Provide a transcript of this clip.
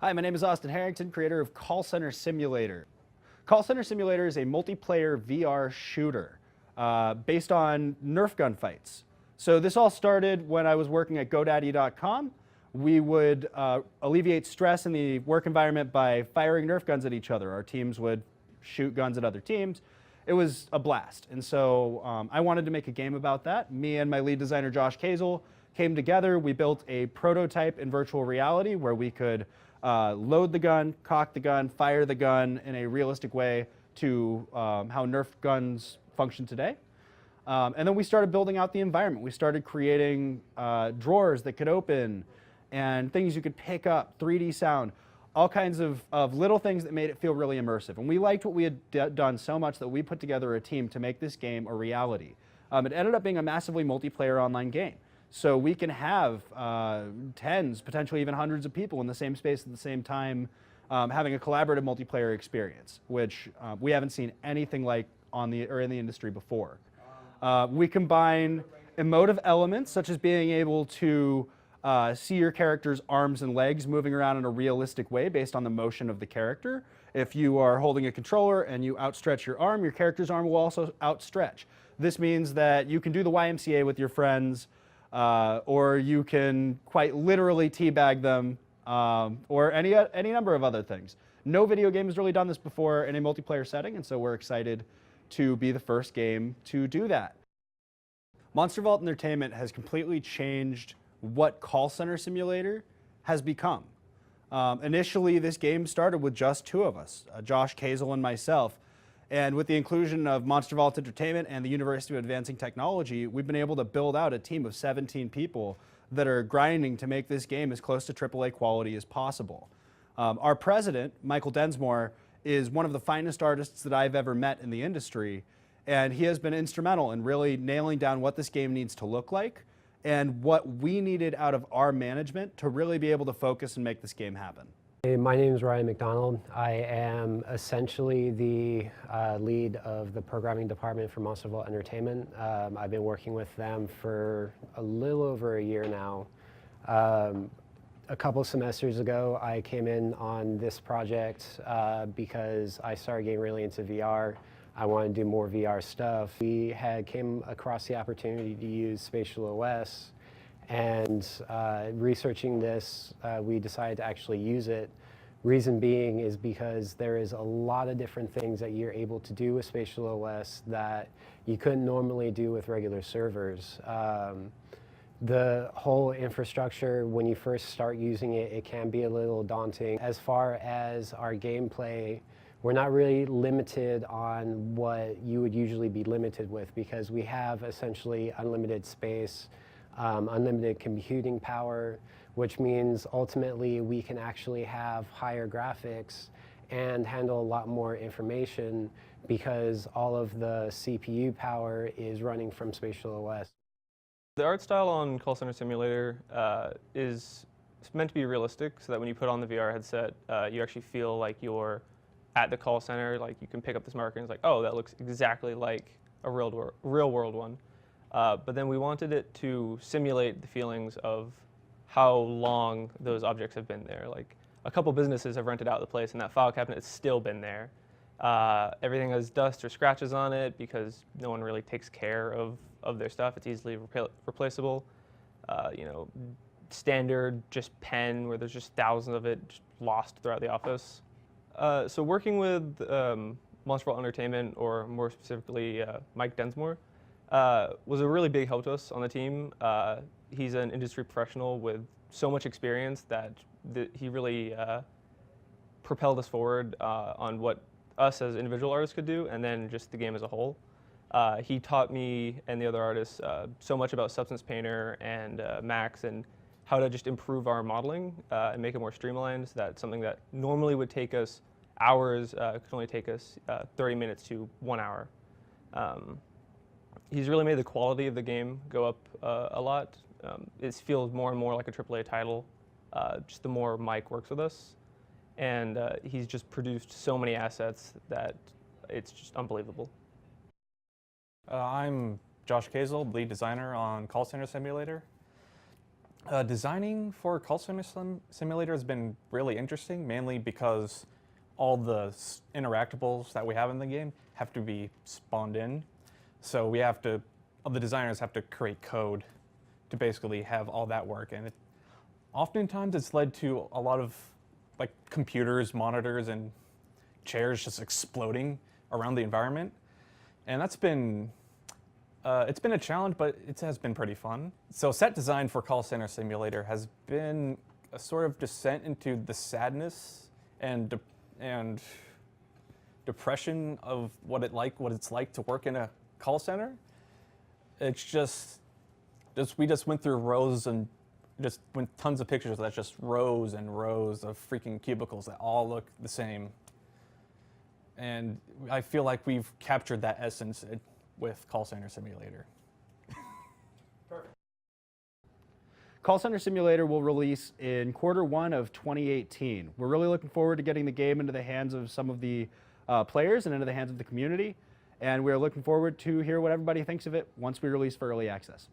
Hi, my name is Austin Harrington, creator of Call Center Simulator. Call Center Simulator is a multiplayer VR shooter based on Nerf gun fights. So this all started when I was working at GoDaddy.com. We would alleviate stress in the work environment by firing Nerf guns at each other. Our teams would shoot guns at other teams. It was a blast. And so I wanted to make a game about that. Me and my lead designer, Josh Kazel, came together. We built a prototype in virtual reality where we could load the gun, cock the gun, fire the gun in a realistic way to how Nerf guns function today. And then we started building out the environment. We started creating drawers that could open and things you could pick up, 3D sound, all kinds of little things that made it feel really immersive. And we liked what we had done so much that we put together a team to make this game a reality. It ended up being a massively multiplayer online game. So we can have tens, potentially even hundreds of people in the same space at the same time, having a collaborative multiplayer experience, which we haven't seen anything like in the industry before. We combine emotive elements, such as being able to see your character's arms and legs moving around in a realistic way based on the motion of the character. If you are holding a controller and you outstretch your arm, your character's arm will also outstretch. This means that you can do the YMCA with your friends, or you can quite literally teabag them, or any number of other things. No video game has really done this before in a multiplayer setting, and so we're excited to be the first game to do that. Monster Vault Entertainment has completely changed what Call Center Simulator has become. Initially, this game started with just two of us, Josh Kazel and myself. And with the inclusion of Monster Vault Entertainment and the University of Advancing Technology, we've been able to build out a team of 17 people that are grinding to make this game as close to AAA quality as possible. Our president, Michael Densmore, is one of the finest artists that I've ever met in the industry, and he has been instrumental in really nailing down what this game needs to look like and what we needed out of our management to really be able to focus and make this game happen. Hey, my name is Ryan McDonald. I am essentially the lead of the programming department for Monster Vault Entertainment. I've been working with them for a little over a year now. A couple semesters ago, I came in on this project because I started getting really into VR. I wanted to do more VR stuff. We came across the opportunity to use Spatial OS, and researching this, we decided to actually use it. Reason being is because there is a lot of different things that you're able to do with Spatial OS that you couldn't normally do with regular servers. The whole infrastructure, when you first start using it, it can be a little daunting. As far as our gameplay, we're not really limited on what you would usually be limited with, because we have essentially unlimited space, unlimited computing power, which means ultimately we can actually have higher graphics and handle a lot more information because all of the CPU power is running from Spatial OS. The art style on Call Center Simulator is meant to be realistic, so that when you put on the VR headset, you actually feel like you're at the call center. Like, you can pick up this marker and it's like, oh, that looks exactly like a real world one. But then we wanted it to simulate the feelings of how long those objects have been there. Like, a couple businesses have rented out the place and that file cabinet has still been there. Everything has dust or scratches on it because no one really takes care of their stuff. It's easily replaceable. You know, standard just pen where there's just thousands of it just lost throughout the office. So working with Monster Vault Entertainment, or more specifically Mike Densmore, was a really big help to us on the team. He's an industry professional with so much experience that he really propelled us forward on what us as individual artists could do, and then just the game as a whole. He taught me and the other artists so much about Substance Painter and Max, and how to just improve our modeling and make it more streamlined, so that something that normally would take us hours could only take us 30 minutes to 1 hour. He's really made the quality of the game go up a lot. It feels more and more like a AAA title, just the more Mike works with us. And he's just produced so many assets that it's just unbelievable. I'm Josh Kazel, lead designer on Call Center Simulator. Designing for call center simulator has been really interesting, mainly because all the interactables that we have in the game have to be spawned in. So we have to, the designers have to create code to basically have all that work. And oftentimes it's led to a lot of like computers, monitors, and chairs just exploding around the environment. And that's been, it's been a challenge, but it has been pretty fun. So set design for Call Center Simulator has been a sort of descent into the sadness and depression of what it's like to work in a call center. It's just we just went through rows and just went tons of pictures that's just rows and rows of freaking cubicles that all look the same. And I feel like we've captured that essence with Call Center Simulator. Call Center Simulator will release in Q1 of 2018. We're really looking forward to getting the game into the hands of some of the players and into the hands of the community. And we're looking forward to hear what everybody thinks of it once we release for early access.